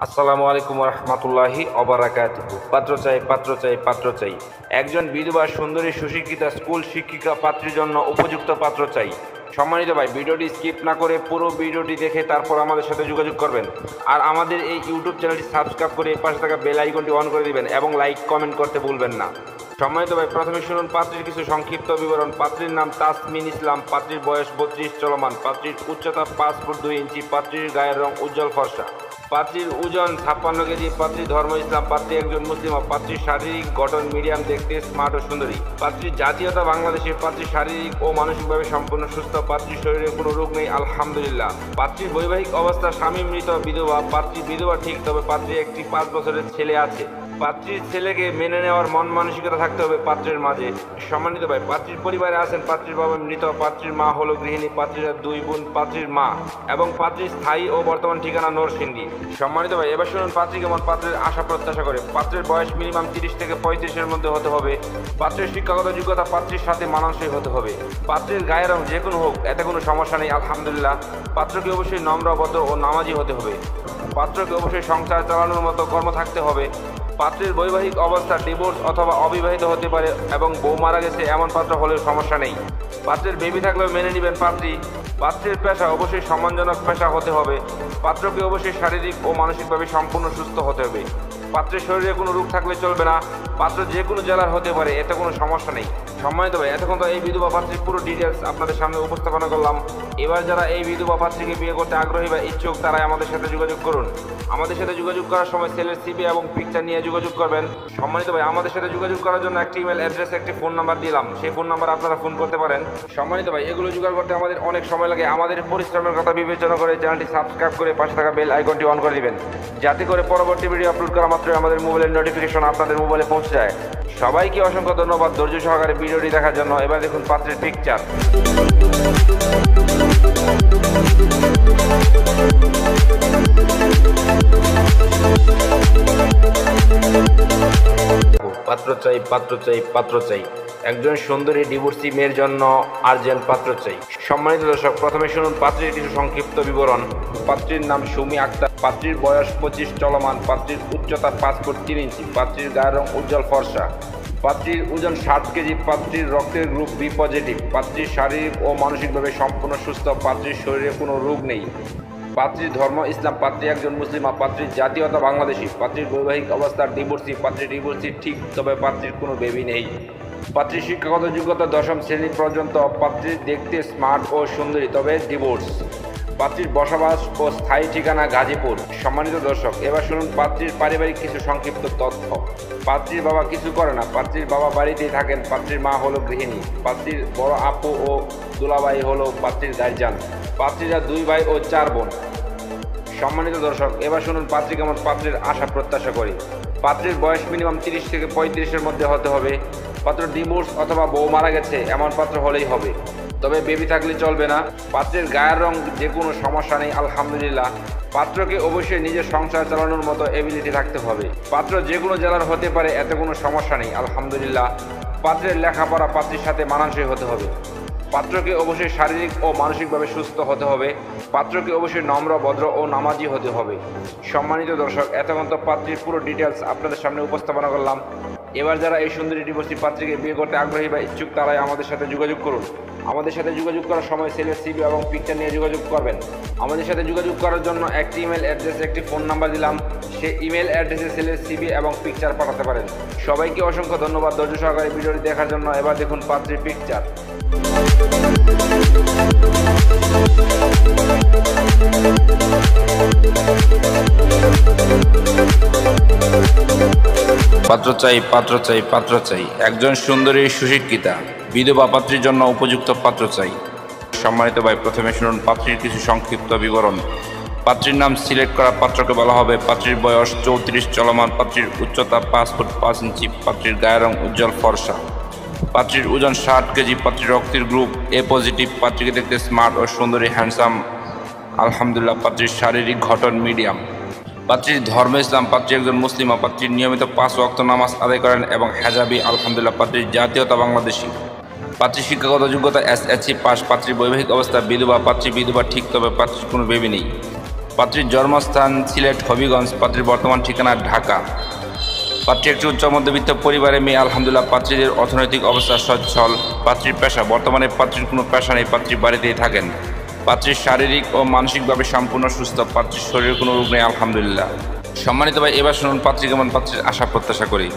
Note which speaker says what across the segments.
Speaker 1: আসসালামু আলাইকুম রহমতুল্লাহি অবরাকাতুহু। পাত্র চাই, পাত্র চাই, পাত্র চাই। একজন বিধবা সুন্দরী সুশিক্ষিতা স্কুল শিক্ষিকা পাত্রীর জন্য উপযুক্ত পাত্র চাই। সম্মানিত ভাই, ভিডিওটি স্কিপ না করে পুরো ভিডিওটি দেখে তারপর আমাদের সাথে যোগাযোগ করবেন। আর আমাদের এই ইউটিউব চ্যানেলটি সাবস্ক্রাইব করে পাশে থাকা বেল আইকনটি অন করে দিবেন এবং লাইক কমেন্ট করতে ভুলবেন না। সম্মানিত ভাই, প্রথমে শুনুন পাত্রীর কিছু সংক্ষিপ্ত বিবরণ। পাত্রীর নাম তাসমিন ইসলাম, পাত্রীর বয়স 32 চলমান, পাত্রীর উচ্চতা 5 ফুট 2 ইঞ্চি, পাত্রীর গায়ের রং উজ্জ্বল ফর্সা, পাত্রীর ওজন 56 কেজি, পাত্রীর ধর্ম ইসলাম, পাত্রী একজন মুসলিম, পাত্রীর শারীরিক গঠন মিডিয়াম, দেখতে স্মার্ট ও সুন্দরী, পাত্রীর জাতীয়তা বাংলাদেশী, পাত্রী শারীরিক ও মানসিকভাবে সম্পূর্ণ সুস্থ, পাত্রীর শরীরে কোনো রোগ নেই আলহামদুলিল্লাহ, পাত্রীর বৈবাহিক অবস্থা স্বামী মৃত বিধবা, পাত্রী বিধবা ঠিক তবে পাত্রীর একটি 5 বছরের ছেলে আছে, পাত্রীর ছেলেকে মেনে নেওয়ার মন মানসিকতা থাকতে হবে পাত্রের মাঝে। সম্মানিত ভাই, পাত্রীর পরিবারে আছেন পাত্রীর বাবা মৃত, পাত্রীর মা হলো গৃহিণী, পাত্রীরা 2 বোন, পাত্রীর মা এবং পাত্রীর স্থায়ী ও বর্তমান ঠিকানা নরসিংদী। সম্মানিত ভাই, এবার শুনুন পাত্রী কেমন পাত্রের আশা প্রত্যাশা করে। পাত্রের বয়স মিনিমাম 30 থেকে 35-এর মধ্যে হতে হবে। পাত্রের শিক্ষাগত যোগ্যতা পাত্রীর সাথে মানানসই হতে হবে। পাত্রের গায়ের রং যে কোনো হোক, এতে কোনো সমস্যা নেই আলহামদুলিল্লাহ। পাত্রকে অবশ্যই নম্র, ভদ্র ও নামাজি হতে হবে। পাত্রকে অবশ্যই সংসার চালানোর মতো কর্ম থাকতে হবে। পাত্রের বৈবাহিক অবস্থা ডিভোর্স অথবা অবিবাহিত হতে পারে এবং বউ মারা গেছে এমন পাত্র হলেও সমস্যা নেই। পাত্রের বেবি থাকলেও মেনে নেবেন পাত্রী। পাত্রের পেশা অবশ্যই সম্মানজনক পেশা হতে হবে। পাত্রকে অবশ্যই শারীরিক ও মানসিকভাবে সম্পূর্ণ সুস্থ হতে হবে। পাত্রের শরীরে কোনো রোগ থাকলে চলবে না। পাত্র যে কোনো জেলার হতে পারে, এতে কোনো সমস্যা নেই। সম্মানিত ভাই, এতক্ষণ তো এই বিধবা পাত্রীর পুরো ডিটেলস আপনাদের সামনে উপস্থাপনা করলাম। এবার যারা এই বিধবা পাত্রীকে বিয়ে করতে আগ্রহী বা ইচ্ছুক, তারাই আমাদের সাথে যোগাযোগ করুন। আমাদের সাথে যোগাযোগ করার সময় ছেলের সিভি এবং পিকচার নিয়ে যোগাযোগ করবেন। সম্মানিত ভাই, আমাদের সাথে যোগাযোগ করার জন্য একটি ইমেল অ্যাড্রেস, একটি ফোন নাম্বার দিলাম, সেই ফোন নাম্বার আপনারা ফোন করতে পারেন। সম্মানিত ভাই, এগুলো জোগাড় করতে আমাদের অনেক সময় লাগে। আমাদের পরিশ্রমের কথা বিবেচনা করে চ্যানেলটি সাবস্ক্রাইব করে পাশে থাকা বেল আইকনটি অন করে দিবেন, যাতে করে পরবর্তী ভিডিও আপলোড করা মাত্রই আমাদের মোবাইলের নোটিফিকেশন আপনাদের মোবাইলে পৌঁছে যায়। সবাইকে অসংখ্য ধন্যবাদ ধৈর্য সহকারে ভিডিওটি দেখার জন্য। এবার দেখুন পাত্রের পিকচার। পাত্র চাই, পাত্র চাই, পাত্র চাই। একজন সুন্দরী ডিভোর্সি মেয়ের জন্য আর্জেন্ট পাত্র চাই। সম্মানিত দর্শক, প্রথমে শুনুন পাত্রীর কিছু সংক্ষিপ্ত বিবরণ। পাত্রীর নাম সুমি আক্তার, পাত্রীর বয়স 25 চলমান, পাত্রীর উচ্চতা 5 ফুট 3 ইঞ্চি, পাত্রীর গায়ের রং উজ্জ্বল ফর্সা, পাত্রীর ওজন 60 কেজি, পাত্রীর রক্তের গ্রুপ বি পজিটিভ, পাত্রীর শারীরিক ও মানসিকভাবে সম্পূর্ণ সুস্থ, পাত্রীর শরীরে কোনো রোগ নেই, পাত্রীর ধর্ম ইসলাম, পাত্রী একজন মুসলিমা, পাত্রীর জাতীয়তা বাংলাদেশী, পাত্রীর বৈবাহিক অবস্থার ডিভোর্সি, পাত্রী ডিভোর্সি ঠিক তবে পাত্রীর কোনো বেবি নেই, পাত্রীর শিক্ষাগত যোগ্যতা 10ম শ্রেণী পর্যন্ত, পাত্রীর দেখতে স্মার্ট ও সুন্দরী তবে ডিভোর্স, পাত্রীর বসবাস ও স্থায়ী ঠিকানা গাজীপুর। সম্মানিত দর্শক, এবার শুনুন পাত্রীর পারিবারিক কিছু সংক্ষিপ্ত তথ্য। পাত্রীর বাবা কিছু করে না, পাত্রীর বাবা বাড়িতেই থাকেন, পাত্রীর মা হলো গৃহিণী, পাত্রীর বড় আপু ও দুলাভাই হলো পাত্রীর গার্জিয়ান, পাত্রীরা 2 ভাই ও 4 বোন। সম্মানিত দর্শক, এবার শুনুন পাত্রী কেমন পাত্রের আশা প্রত্যাশা করি। পাত্রের বয়স মিনিমাম 30 থেকে 35-এর মধ্যে হতে হবে। পাত্র ডিভোর্স অথবা বউ মারা গেছে এমন পাত্র হলেই হবে, তবে বেবি থাকলে চলবে না। পাত্রের গায়ের রং যে কোনো সমস্যা নেই আলহামদুলিল্লাহ। পাত্রকে অবশ্যই নিজের সংসার চালানোর মতো এবিলিটি থাকতে হবে। পাত্র যে কোনো জেলার হতে পারে, এতে কোনো সমস্যা নেই আলহামদুলিল্লাহ। পাত্রের লেখাপড়া পাত্রীর সাথে মানানসই হতে হবে। পাত্রকে অবশ্যই শারীরিক ও মানসিকভাবে সুস্থ হতে হবে। পাত্রকে অবশ্যই নম্র, ভদ্র ও নামাজি হতে হবে। সম্মানিত দর্শক, এতক্ষণ তো পাত্রীর পুরো ডিটেলস আপনাদের সামনে উপস্থাপনা করলাম। এবার যারা এই সুন্দরী ডিভোর্সি পাত্রীকে বিয়ে করতে আগ্রহী বা ইচ্ছুক, তারাই আমাদের সাথে যোগাযোগ করুন। আমাদের সাথে যোগাযোগ করার সময় ছেলের সিভি এবং পিকচার নিয়ে যোগাযোগ করবেন। আমাদের সাথে যোগাযোগ করার জন্য একটি ইমেল অ্যাড্রেস, একটি ফোন নাম্বার দিলাম, সেই ইমেল অ্যাড্রেসে ছেলের সিভি এবং পিকচার পাঠাতে পারেন। সবাইকে অসংখ্য ধন্যবাদ ধৈর্য সহকারে ভিডিওটি দেখার জন্য। এবার দেখুন পাত্রীর পিকচার। পাত্র চাই, পাত্র চাই, পাত্র চাই। একজন সুন্দরী সুশিক্ষিতা বিধবা পাত্রীর জন্য উপযুক্ত পাত্র চাই। সম্মানিত ভাই, প্রথমে শুনুন পাত্রীর কিছু সংক্ষিপ্ত বিবরণ। পাত্রীর নাম সিলেক্ট করা পাত্রকে বলা হবে। পাত্রীর বয়স 34 চলমান, পাত্রীর উচ্চতা 5 ফুট 5 ইঞ্চি, পাত্রীর গায়ের রং উজ্জ্বল ফর্সা, পাত্রীর ওজন 60 কেজি, পাত্রীর রক্তের গ্রুপ এ পজিটিভ, পাত্রীকে দেখতে স্মার্ট ও সুন্দরী হ্যান্ডসাম আলহামদুলিল্লাহ, পাত্রীর শারীরিক গঠন মিডিয়াম, পাত্রীর ধর্ম ইসলাম, পাত্রী একজন মুসলিমা, পাত্রীর নিয়মিত 5 ওয়াক্ত নামাজ আদায় করেন এবং হেজাবি আলহামদুলিল্লাহ, পাত্রীর জাতীয়তা বাংলাদেশী, পাত্রীর শিক্ষাগত যোগ্যতা SSC পাস, পাত্রীর বৈবাহিক অবস্থা বিধবা, পাত্রী বিধবা ঠিক তবে পাত্রীর কোনো বেবি নেই, পাত্রীর জন্মস্থান সিলেট হবিগঞ্জ, পাত্রীর বর্তমান ঠিকানা ঢাকা। পাত্রী একটি উচ্চ মধ্যবিত্ত পরিবারে মেয়ে, আলহামদুলিল্লাহ। পাত্রীদের অর্থনৈতিক অবস্থা সচ্ছল। পাত্রীর পেশা, বর্তমানে পাত্রীর কোনো পেশা নেই, পাত্রী বাড়িতেই থাকেন। পাত্রীর শারীরিক ও মানসিকভাবে সম্পূর্ণ সুস্থ, পাত্রীর শরীরে কোনো রোগ নেই, আলহামদুলিল্লাহ। সম্মানিত ভাই, এবার শুনুন পাত্রী কেমন, পাত্রীর আশা প্রত্যাশা করি।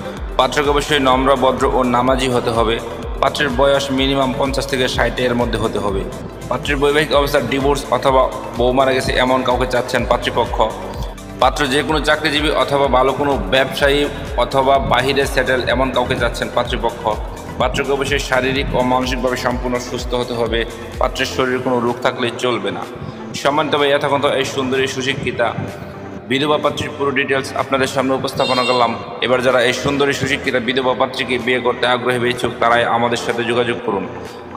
Speaker 1: পাত্রকে অবশ্যই নম্র, ভদ্র ও নামাজি হতে হবে। পাত্রের বয়স মিনিমাম 50 থেকে 60 এর মধ্যে হতে হবে। পাত্রের বৈবাহিক অবস্থা ডিভোর্স অথবা বউ মারা গেছে এমন কাউকে চাচ্ছেন পাত্রীপক্ষ। পাত্র যে কোনো চাকরিজীবী অথবা ভালো কোনো ব্যবসায়ী অথবা বাহিরে সেটেল এমন কাউকে চাচ্ছেন পাত্রীপক্ষ। পাত্রকে অবশ্যই শারীরিক ও মানসিকভাবে সম্পূর্ণ সুস্থ হতে হবে। পাত্রের শরীরে কোনো রোগ থাকলে চলবে না। সম্মানিত ভাই, এতক্ষণ তো এই সুন্দরী সুশিক্ষিতা বিধবা পাত্রীর পুরো ডিটেলস আপনাদের সামনে উপস্থাপনা করলাম। এবার যারা এই সুন্দরী সুশিক্ষিতা বিধবা পাত্রীকে বিয়ে করতে আগ্রহী বা ইচ্ছুক, তারাই আমাদের সাথে যোগাযোগ করুন।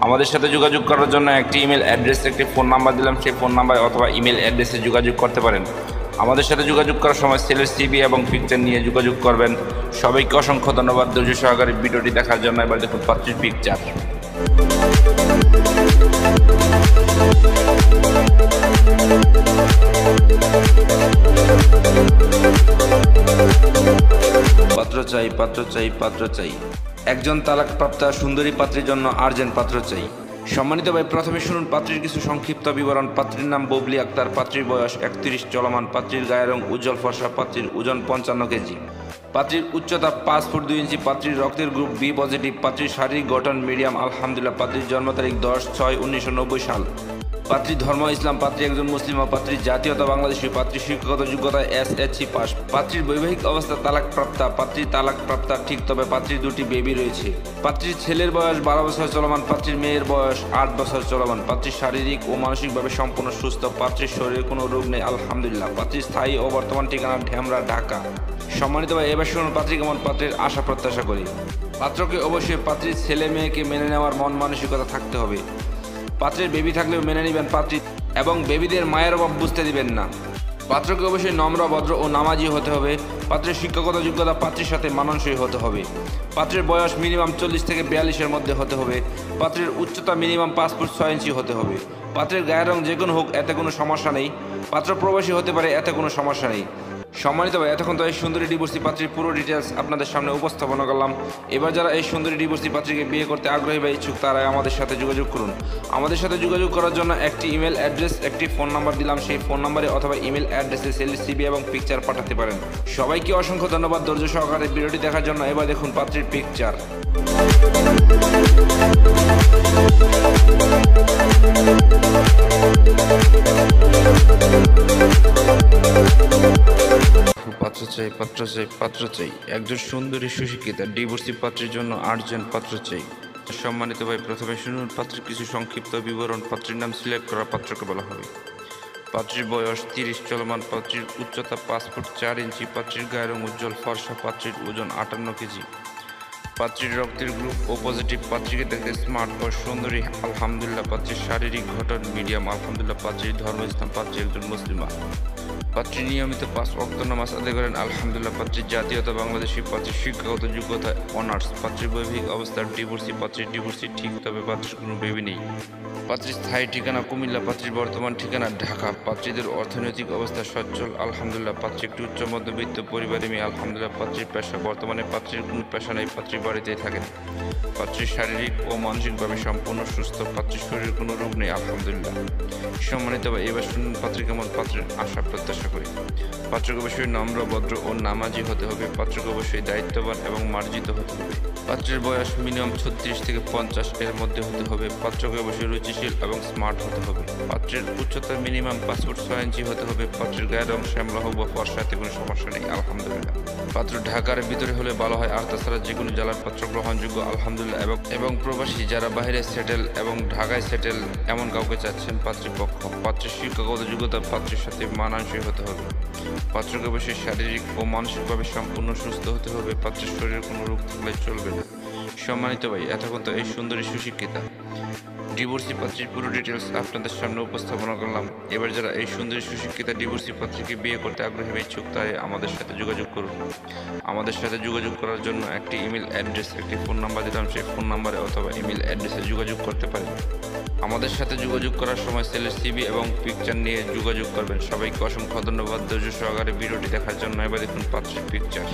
Speaker 1: আমাদের সাথে যোগাযোগ করার জন্য একটি ইমেল অ্যাড্রেস, একটি ফোন নাম্বার দিলাম। সেই ফোন নাম্বার অথবা ইমেল অ্যাড্রেসে যোগাযোগ করতে পারেন। আমাদের সাথে যোগাযোগ করার সময় ছেলের সিভি এবং পিকচার নিয়ে যোগাযোগ করবেন। সবাইকে অসংখ্য ধন্যবাদ ধৈর্য সহকারে ভিডিওটি দেখার জন্য। এবার দেখুন পাত্রীর পিকচার। পাত্র চাই, পাত্র চাই, পাত্র চাই। একজন তালাকপ্রাপ্তা সুন্দরী পাত্রীর জন্য আর্জেন্ট পাত্র চাই। সম্মানিত ভাই, প্রথমে শুনুন পাত্রীর কিছু সংক্ষিপ্ত বিবরণ। পাত্রীর নাম বুবলি আক্তার, পাত্রীর বয়স 31 চলমান, পাত্রীর গায়ের রং উজ্জ্বল ফর্সা, পাত্রীর ওজন 55 কেজি, পাত্রীর উচ্চতা 5 ফুট 2 ইঞ্চি, পাত্রীর রক্তের গ্রুপ বি পজিটিভ, পাত্রীর শারীরিক গঠন মিডিয়াম, আলহামদুলিল্লাহ। পাত্রীর জন্ম তারিখ 10/6/1990 সাল। পাত্রীর ধর্ম ইসলাম, পাত্রী একজন মুসলিম। পাত্রীর জাতীয়তা বাংলাদেশী, পাত্রীর শিক্ষাগত যোগ্যতা SSC পাস। পাত্রীর বৈবাহিক অবস্থা তালাকপ্রাপ্তা, পাত্রী তালাকপ্রাপ্তা ঠিক, তবে পাত্রীর 2টি বেবি রয়েছে। পাত্রীর ছেলের বয়স 12 বছর চলমান, পাত্রীর মেয়ের বয়স 8 বছর চলমান। পাত্রীর শারীরিক ও মানসিকভাবে সম্পূর্ণ সুস্থ, পাত্রীর শরীরে কোনো রোগ নেই, আলহামদুলিল্লাহ। পাত্রীর স্থায়ী ও বর্তমান ঠিকানা ঢেমরা, ঢাকা। সম্মানিত ভাই, এবার শুনুন পাত্রী কেমন, পাত্রীর আশা প্রত্যাশা করি। পাত্রকে অবশ্যই পাত্রীর ছেলে মেয়েকে মেনে নেওয়ার মন মানসিকতা থাকতে হবে। পাত্রের বেবি থাকলেও মেনে নেবেন পাত্রী এবং বেবিদের মায়ের অভাব বুঝতে দিবেন না। পাত্রকে অবশ্যই নম্র, ভদ্র ও নামাজি হতে হবে। পাত্রের শিক্ষাগত যোগ্যতা পাত্রীর সাথে মানানসই হতে হবে। পাত্রের বয়স মিনিমাম 40 থেকে 42-এর মধ্যে হতে হবে। পাত্রের উচ্চতা মিনিমাম 5 ফুট 6 ইঞ্চি হতে হবে। পাত্রের গায়ের রং যে কোনো হোক, এতে কোনো সমস্যা নেই। পাত্র প্রবাসী হতে পারে, এতে কোনো সমস্যা নেই। সম্মানিত ভাই, এতক্ষণ তো এই সুন্দরী ডিভোর্সি পাত্রীর পুরো ডিটেলস আপনাদের সামনে উপস্থাপনা করলাম। এবার যারা এই সুন্দরী ডিভোর্সি পাত্রীকে বিয়ে করতে আগ্রহী বা ইচ্ছুক, তারাই আমাদের সাথে যোগাযোগ করুন। আমাদের সাথে যোগাযোগ করার জন্য একটি ইমেল অ্যাড্রেস, একটি ফোন নাম্বার দিলাম। সেই ফোন নাম্বারে অথবা ইমেল অ্যাড্রেসে ছেলের সিভি এবং পিকচার পাঠাতে পারেন। সবাইকে অসংখ্য ধন্যবাদ ধৈর্য সহকারে ভিডিওটি দেখার জন্য। এবার দেখুন পাত্রীর পিকচার। পাত্র চাই, পাত্র চাই, পাত্র চাই। একজন সুন্দরী সুশিক্ষিতা ডিভোর্সি পাত্রীর জন্য আর্জেন্ট পাত্র চাই। সম্মানিত ভাই, প্রথমে শুনুন পাত্রীর কিছু সংক্ষিপ্ত বিবরণ। পাত্রীর নাম সিলেক্ট করা পাত্রকে বলা হবে। পাত্রীর বয়স 30 চলমান, পাত্রীর উচ্চতা 5 ফুট 4 ইঞ্চি, পাত্রীর গায়ের রং উজ্জ্বল ফর্সা, পাত্রীর ওজন 58 কেজি, পাত্রীর রক্তের গ্রুপ ও পজিটিভ, পাত্রীকে দেখতে স্মার্ট ও সুন্দরী, আলহামদুলিল্লাহ। পাত্রীর শারীরিক গঠন মিডিয়াম, আলহামদুলিল্লাহ। পাত্রীর ধর্ম ইসলাম, পাত্রী একজন মুসলিমা। পাত্রী নিয়মিত 5 ওয়াক্ত নামাজ আদায় করেন, আলহামদুলিল্লাহ। পাত্রীর জাতীয়তা বাংলাদেশী, পাত্রীর শিক্ষাগত যোগ্যতা অনার্স। পাত্রীর বৈবাহিক অবস্থার ডিভোর্সি, পাত্রীর ডিভোর্সি ঠিক, তবে পাত্রীর কোনো বেবি নেই। পাত্রীর স্থায়ী ঠিকানা কুমিল্লা, পাত্রীর বর্তমান ঠিকানা ঢাকা। পাত্রীদের অর্থনৈতিক অবস্থা সচ্ছল, আলহামদুলিল্লাহ। পাত্রী একটি উচ্চ মধ্যবিত্ত পরিবারে মেয়ে, আলহামদুলিল্লাহ। পাত্রীর পেশা, বর্তমানে পাত্রীর কোনো পেশা নেই, পাত্রীর বাড়িতেই থাকেন। পাত্রীর শারীরিক ও মানসিকভাবে সম্পূর্ণ সুস্থ, পাত্রীর শরীরে কোনো রোগ নেই, আলহামদুলিল্লাহ। সম্মানিত ভাই, এবার শুনুন পাত্রী কেমন, পাত্রের আশা প্রত্যাশা করি। পাত্রকে অবশ্যই নম্র, ভদ্র ও নামাজি হতে হবে। পাত্রকে অবশ্যই দায়িত্ববান এবং মার্জিত হতে হবে। পাত্রের বয়স মিনিমাম 36 থেকে 50 এর মধ্যে হতে হবে। পাত্রকে অবশ্যই রুচিশীল এবং স্মার্ট হতে হবে। পাত্রের উচ্চতা মিনিমাম 5 ফুট 6 ইঞ্চি হতে হবে। পাত্রের গায়ের রং শ্যামলা হোক বা ফর্সাতে কোনো সমস্যা নেই, আলহামদুলিল্লাহ। পাত্র ঢাকার ভিতরে হলে ভালো হয়, আর তাছাড়া যে কোনো জেলার পাত্র গ্রহণযোগ্য, আলহামদুলিল্লাহ। এবং প্রবাসী যারা বাইরে সেটেল এবং ঢাকায় সেটেল এমন কাউকে চাচ্ছেন পাত্রীপক্ষ। পাত্রের শিক্ষাগত যোগ্যতা পাত্রের সাথে মানানসই হতে হবে। পাত্রকে অবশ্যই শারীরিক ও মানসিকভাবে সম্পূর্ণ সুস্থ হতে হবে। পাত্রের শরীরে কোনো রোগ থাকলে চলবে না। সম্মানিত ভাই, এতক্ষণ তো এই সুন্দরী সুশিক্ষিতা ডিভোর্সি পাত্রীর পুরো ডিটেলস আপনাদের সামনে উপস্থাপনা করলাম। এবার যারা এই সুন্দরী সুশিক্ষিতা ডিভোর্সি পাত্রীকে বিয়ে করতে আগ্রহী বা ইচ্ছুক, তাই আমাদের সাথে যোগাযোগ করুন। আমাদের সাথে যোগাযোগ করার জন্য একটি ইমেল অ্যাড্রেস, একটি ফোন নাম্বার দিলাম। সেই ফোন নাম্বারে অথবা ইমেল অ্যাড্রেসে যোগাযোগ করতে পারেন। আমাদের সাথে যোগাযোগ করার সময় ছেলের সিভি এবং পিকচার নিয়ে যোগাযোগ করবেন। সবাইকে অসংখ্য ধন্যবাদ ধৈর্য সহকারে ভিডিওটি দেখার জন্য। এবার দেখুন পাত্রের পিকচার।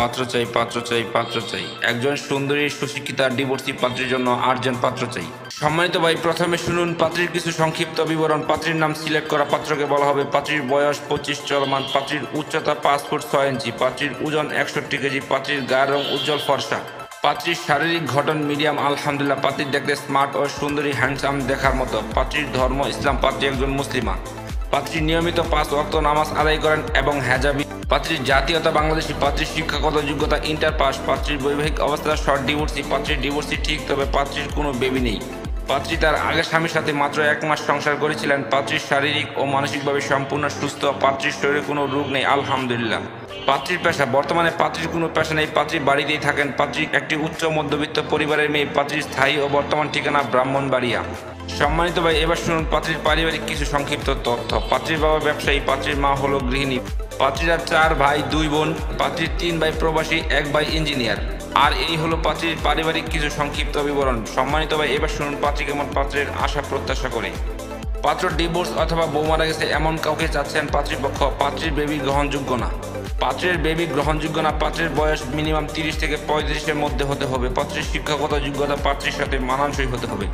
Speaker 1: পাত্র চাই, পাত্র চাই, পাত্র চাই। একজন সুন্দরী সুশিক্ষিতা ডিভোর্সি পাত্রীর জন্য আর্জেন্ট পাত্র চাই। সম্মানিত ভাই, প্রথমে শুনুন পাত্রীর কিছু সংক্ষিপ্ত বিবরণ। পাত্রীর নাম সিলেক্ট করা পাত্রকে বলা হবে। পাত্রীর বয়স 25 চলমান। পাত্রীর উচ্চতা 5 ফুট 6 ইঞ্চি। পাত্রীর ওজন 61 কেজি। পাত্রীর গায়ের রং উজ্জ্বল ফর্সা। পাত্রীর শারীরিক গঠন মিডিয়াম আলহামদুলিল্লাহ। পাত্রীর দেখতে স্মার্ট ও সুন্দরী হ্যান্ডসাম দেখার মতো। পাত্রীর ধর্ম ইসলাম। পাত্রী একজন মুসলিমা। পাত্রী নিয়মিত 5 ওয়াক্ত নামাজ আদায় করেন এবং হেজাবি। পাত্রীর জাতীয়তা বাংলাদেশি। পাত্রীর শিক্ষাগত যোগ্যতা ইন্টার পাস। পাত্রীর বৈবাহিক অবস্থা শর্ট ডিভোর্সি। পাত্রীর ডিভোর্সি ঠিক, তবে পাত্রীর কোনো বেবি নেই। পাত্রী তার আগের স্বামীর সাথে মাত্র 1 মাস সংসার করেছিলেন। পাত্রীর শারীরিক ও মানসিকভাবে সম্পূর্ণ সুস্থ। পাত্রীর শরীরে কোনো রোগ নেই আলহামদুলিল্লাহ। পাত্রীর পেশা, বর্তমানে পাত্রীর কোনো পেশা নেই। পাত্রী বাড়িতেই থাকেন। পাত্রী একটি উচ্চ মধ্যবিত্ত পরিবারের মেয়ে। পাত্রীর স্থায়ী ও বর্তমান ঠিকানা ব্রাহ্মণবাড়িয়া। সম্মানিত ভাই, এবার শুনুন পাত্রীর পারিবারিক কিছু সংক্ষিপ্ত তথ্য। পাত্রীর বাবা ব্যবসায়ী। পাত্রীর মা হলো গৃহিণী। পাত্রীরা 4 ভাই 2 বোন। পাত্রীর 3 ভাই প্রবাসী, 1 ভাই ইঞ্জিনিয়ার। আর এই হলো পাত্রীর পারিবারিক কিছু সংক্ষিপ্ত বিবরণ। সম্মানিত ভাই, এবার শুনুন পাত্রী কেমন পাত্রের আশা প্রত্যাশা করে। পাত্র ডিভোর্স অথবা বউ মারা গেছে এমন কাউকে চাচ্ছেন পাত্রীপক্ষ। পাত্রীর বেবি গ্রহণযোগ্য না। পাত্রের বেবি গ্রহণযোগ্য না। পাত্রের বয়স মিনিমাম 30 থেকে 35-এর মধ্যে হতে হবে। পাত্রের শিক্ষাগত যোগ্যতা পাত্রীর সাথে মানানসই হতে হবে।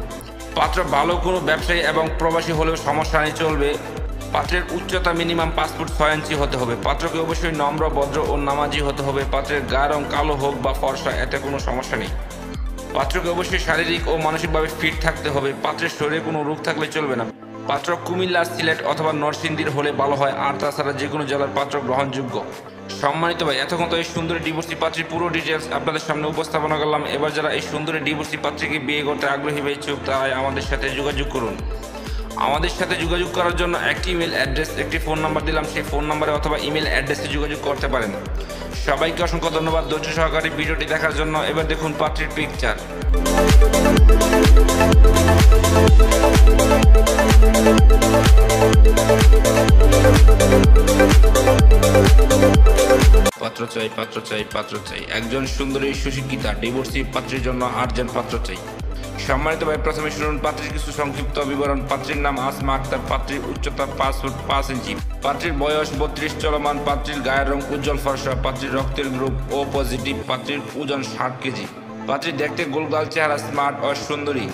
Speaker 1: পাত্র ভালো কোনো ব্যবসায়ী এবং প্রবাসী হলেও সমস্যা নেই, চলবে। পাত্রের উচ্চতা মিনিমাম 5 ফুট 6 ইঞ্চি হতে হবে। পাত্রকে অবশ্যই নম্র, ভদ্র ও নামাজি হতে হবে। পাত্রের গায়ের রং কালো হোক বা ফর্সা, এতে কোনো সমস্যা নেই। পাত্রকে অবশ্যই শারীরিক ও মানসিকভাবে ফিট থাকতে হবে। পাত্রের শরীরে কোনো রোগ থাকলে চলবে না। পাত্র কুমিল্লা, সিলেট অথবা নরসিংদীর হলে ভালো হয়, আর তাছাড়া যে কোনো জেলার পাত্র গ্রহণযোগ্য। সম্মানিত ভাই, এতক্ষণ তো এই সুন্দরী ডিভোর্সি পাত্রীর পুরো ডিটেলস আপনাদের সামনে উপস্থাপনা করলাম। এবার যারা এই সুন্দরী ডিভোর্সি পাত্রীকে বিয়ে করতে আগ্রহী বা ইচ্ছুক, তারাই আমাদের সাথে যোগাযোগ করুন। আমাদের সাথে যোগাযোগ করার জন্য একটি ইমেল অ্যাড্রেস, একটি ফোন নাম্বার দিলাম। সেই ফোন নাম্বারে অথবা ইমেল অ্যাড্রেসে যোগাযোগ করতে পারেন। সবাইকে অসংখ্য ধন্যবাদ ধৈর্য সহকারে ভিডিওটি দেখার জন্য। এবার দেখুন পাত্রীর পিকচার। পাত্র চাই, পাত্র চাই, পাত্র চাই। একজন সুন্দরী সুশিক্ষিতা ডিভোর্সি পাত্রীর জন্য আর্জেন্ট পাত্র চাই। সম্মানিত ভাই, প্রথমে শুনুন পাত্রীর কিছু সংক্ষিপ্ত বিবরণ। পাত্রীর নাম আসমা আক্তার। পাত্রীর উচ্চতা 5 ফুট 5 ইঞ্চি। পাত্রীর বয়স 32 চলমান। পাত্রীর গায়ের রং উজ্জ্বল ফর্সা। পাত্রীর রক্তের গ্রুপ ও পজিটিভ। পাত্রীর ওজন 60 কেজি। পাত্রী দেখতে গোলগাল চেহারা, স্মার্ট ও সুন্দরী।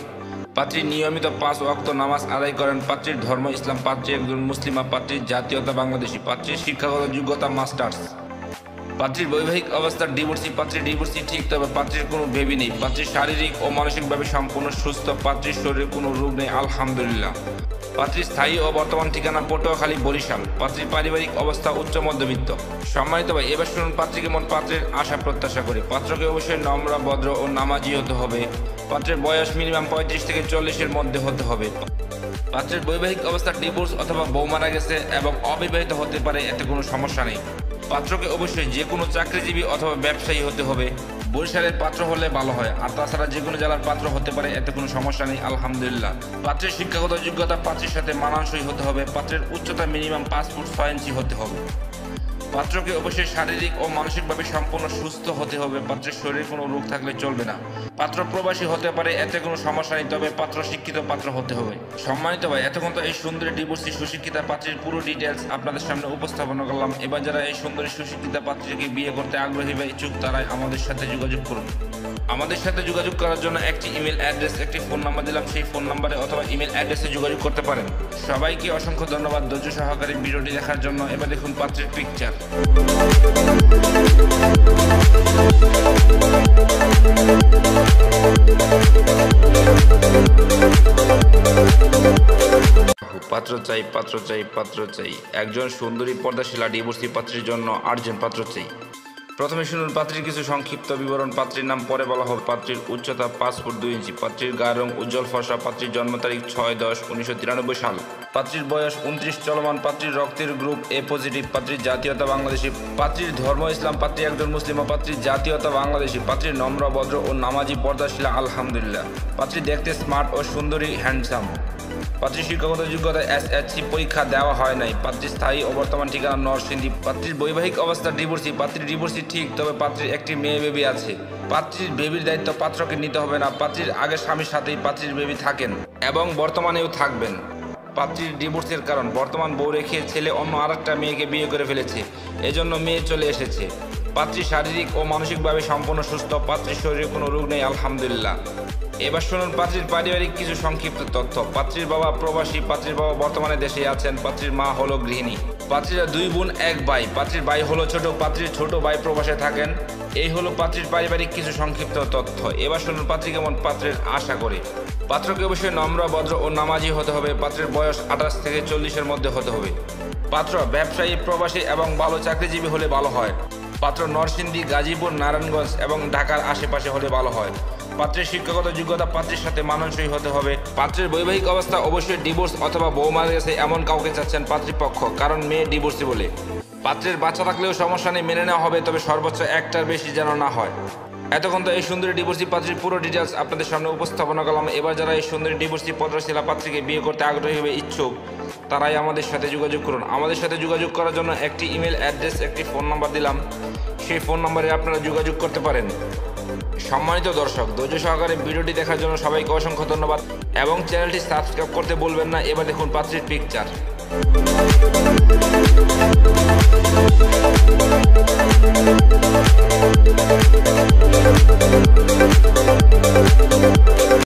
Speaker 1: পাত্রী নিয়মিত 5 ওয়াক্ত নামাজ আদায় করেন। পাত্রীর ধর্ম ইসলাম। পাত্রী একজন মুসলিমা। পাত্রীর জাতীয়তা বাংলাদেশি। পাত্রীর শিক্ষাগত যোগ্যতা মাস্টার্স। পাত্রীর বৈবাহিক অবস্থা ডিভোর্সি। পাত্রীর ডিভোর্সি ঠিক, তবে পাত্রীর কোনো বেবি নেই। পাত্রীর শারীরিক ও মানসিকভাবে সম্পূর্ণ সুস্থ। পাত্রীর শরীরে কোনো রোগ নেই আলহামদুলিল্লাহ। পাত্রীর স্থায়ী ও বর্তমান ঠিকানা পটুয়াখালী, বরিশাল। পাত্রীর পারিবারিক অবস্থা উচ্চ মধ্যবিত্ত। সম্মানিত ভাই, এবার শুনুন পাত্রী কেমন পাত্রের আশা প্রত্যাশা করে। পাত্রকে অবশ্যই নম্র, ভদ্র ও নামাজি হতে হবে। পাত্রের বয়স মিনিমাম 35 থেকে 40-এর মধ্যে হতে হবে। পাত্রের বৈবাহিক অবস্থা ডিভোর্স অথবা বউ মারা গেছে এবং অবিবাহিত হতে পারে, এতে কোনো সমস্যা নেই। পাত্রকে অবশ্যই যে কোনো চাকরিজীবী অথবা ব্যবসায়ী হতে হবে। বরিশালের পাত্র হলে ভালো হয়, আর তাছাড়া যে কোনো জেলার পাত্র হতে পারে, এতে কোনো সমস্যা নেই আলহামদুলিল্লাহ। পাত্রের শিক্ষাগত যোগ্যতা পাত্রীর সাথে মানানসই হতে হবে। পাত্রের উচ্চতা মিনিমাম 5 ফুট 6 ইঞ্চি হতে হবে। পাত্রকে অবশ্যই শারীরিক ও মানসিকভাবে সম্পূর্ণ সুস্থ হতে হবে। পাত্রের শরীরে কোনো রোগ থাকলে চলবে না। পাত্র প্রবাসী হতে পারে, এতে কোনো সমস্যা নেই, তবে পাত্র শিক্ষিত পাত্র হতে হবে। সম্মানিত ভাই, এতক্ষণ তো এই সুন্দরী ডিভোর্সি সুশিক্ষিতা পাত্রীর পুরো ডিটেলস আপনাদের সামনে উপস্থাপনা করলাম। এবার যারা এই সুন্দরী সুশিক্ষিতা পাত্রীকে বিয়ে করতে আগ্রহী বা ইচ্ছুক, তারাই আমাদের সাথে যোগাযোগ করুন। আমাদের সাথে যোগাযোগ করার জন্য একটি ইমেল অ্যাড্রেস, একটি ফোন নাম্বার দিলাম। সেই ফোন নাম্বারে অথবা ইমেল অ্যাড্রেসে যোগাযোগ করতে পারেন। সবাইকে অসংখ্য ধন্যবাদ ধৈর্য সহকারে ভিডিওটি দেখার জন্য। এবার দেখুন পাত্রের পিকচার। পাত্র চাই, পাত্র চাই, পাত্র চাই। একজন সুন্দরী পর্দাশীলা ডিভোর্সি পাত্রীর জন্য আর্জেন্ট পাত্র চাই। প্রথমে শুনুন পাত্রীর কিছু সংক্ষিপ্ত বিবরণ। পাত্রীর নাম পরে বলা হবে। পাত্রীর উচ্চতা 5 ফুট 2 ইঞ্চি। পাত্রীর গায়ের রং উজ্জ্বল ফর্সা। পাত্রীর জন্ম তারিখ 6-10-1993 সাল। পাত্রীর বয়স 29 চলমান। পাত্রীর রক্তের গ্রুপ এ পজিটিভ। পাত্রীর জাতীয়তা বাংলাদেশি। পাত্রীর ধর্ম ইসলাম। পাত্রী একজন মুসলিমা। পাত্রীর জাতীয়তা বাংলাদেশি। পাত্রীর নম্র, ভদ্র ও নামাজি পর্দাশীলা আলহামদুলিল্লাহ। পাত্রী দেখতে স্মার্ট ও সুন্দরী, হ্যান্ডসাম। পাত্রীর শিক্ষাগত যোগ্যতা SSC পরীক্ষা দেওয়া হয় নাই। পাত্রীর স্থায়ী ও বর্তমান ঠিকানা নরসিংদী। পাত্রীর বৈবাহিক অবস্থা ডিভোর্সি। পাত্রীর ডিভোর্সি ঠিক, তবে পাত্রীর একটি মেয়ে বেবি আছে। পাত্রীর বেবির দায়িত্ব পাত্রকে নিতে হবে না। পাত্রীর আগের স্বামীর সাথেই পাত্রীর বেবি থাকেন এবং বর্তমানেও থাকবেন। পাত্রীর ডিভোর্সের কারণ বর্তমান বউ রেখে ছেলে অন্য আরেকটা মেয়েকে বিয়ে করে ফেলেছে, এজন্য মেয়ে চলে এসেছে। পাত্রী শারীরিক ও মানসিকভাবে সম্পূর্ণ সুস্থ। পাত্রীর শরীরে কোনো রোগ নেই, আলহামদুলিল্লাহ। এবার শুনুন পাত্রীর পারিবারিক কিছু সংক্ষিপ্ত তথ্য। পাত্রীর বাবা প্রবাসী। পাত্রীর বাবা বর্তমানে দেশে আছেন। পাত্রীর মা হলো গৃহিণী। পাত্রীরা 2 বোন 1 ভাই। পাত্রীর ভাই হলো ছোট। পাত্রীর ছোট ভাই প্রবাসে থাকেন। এই হলো পাত্রীর পারিবারিক কিছু সংক্ষিপ্ত তথ্য। এবার শুনুন পাত্রী কেমন পাত্রের আশা করে। পাত্রকে অবশ্যই নম্র, ভদ্র ও নামাজি হতে হবে। পাত্রের বয়স 28 থেকে 40-এর মধ্যে হতে হবে। পাত্র ব্যবসায়ী, প্রবাসী এবং ভালো চাকরিজীবী হলে ভালো হয়। পাত্র নরসিংদী, গাজীপুর, নারায়ণগঞ্জ এবং ঢাকার আশেপাশে হলে ভালো হয়। পাত্রের শিক্ষাগত যোগ্যতা পাত্রের সাথে মানানসই হতে হবে। পাত্রের বৈবাহিক অবস্থা অবশ্যই ডিভোর্স অথবা বউ মারা গেছে এমন কাউকে চাচ্ছেন পাত্রীপক্ষ, কারণ মেয়ে ডিভোর্সি বলে। পাত্রের বাচ্চা থাকলেও সমস্যা নেই, মেনে নেওয়া হবে, তবে সর্বোচ্চ 1টার বেশি যেন না হয়। এতক্ষণ তো এই সুন্দরী ডিভোর্সি পাত্রীর পুরো ডিটেলস আপনাদের সামনে উপস্থাপনা করলাম। এবার যারা এই সুন্দরী ডিভোর্সি পদ্মশীলা পাত্রীকে বিয়ে করতে আগ্রহী হবে, ইচ্ছুক, তারাই আমাদের সাথে যোগাযোগ করুন। আমাদের সাথে যোগাযোগ করার জন্য একটি ইমেল অ্যাড্রেস, একটি ফোন নাম্বার দিলাম। সেই ফোন নাম্বারে আপনারা যোগাযোগ করতে পারেন। সম্মানিত দর্শক, ধৈর্য সহকারে ভিডিওটি দেখার জন্য সবাইকে অসংখ্য ধন্যবাদ এবং চ্যানেলটি সাবস্ক্রাইব করতে বলবেন না। এবার দেখুন পাত্রীর পিকচার।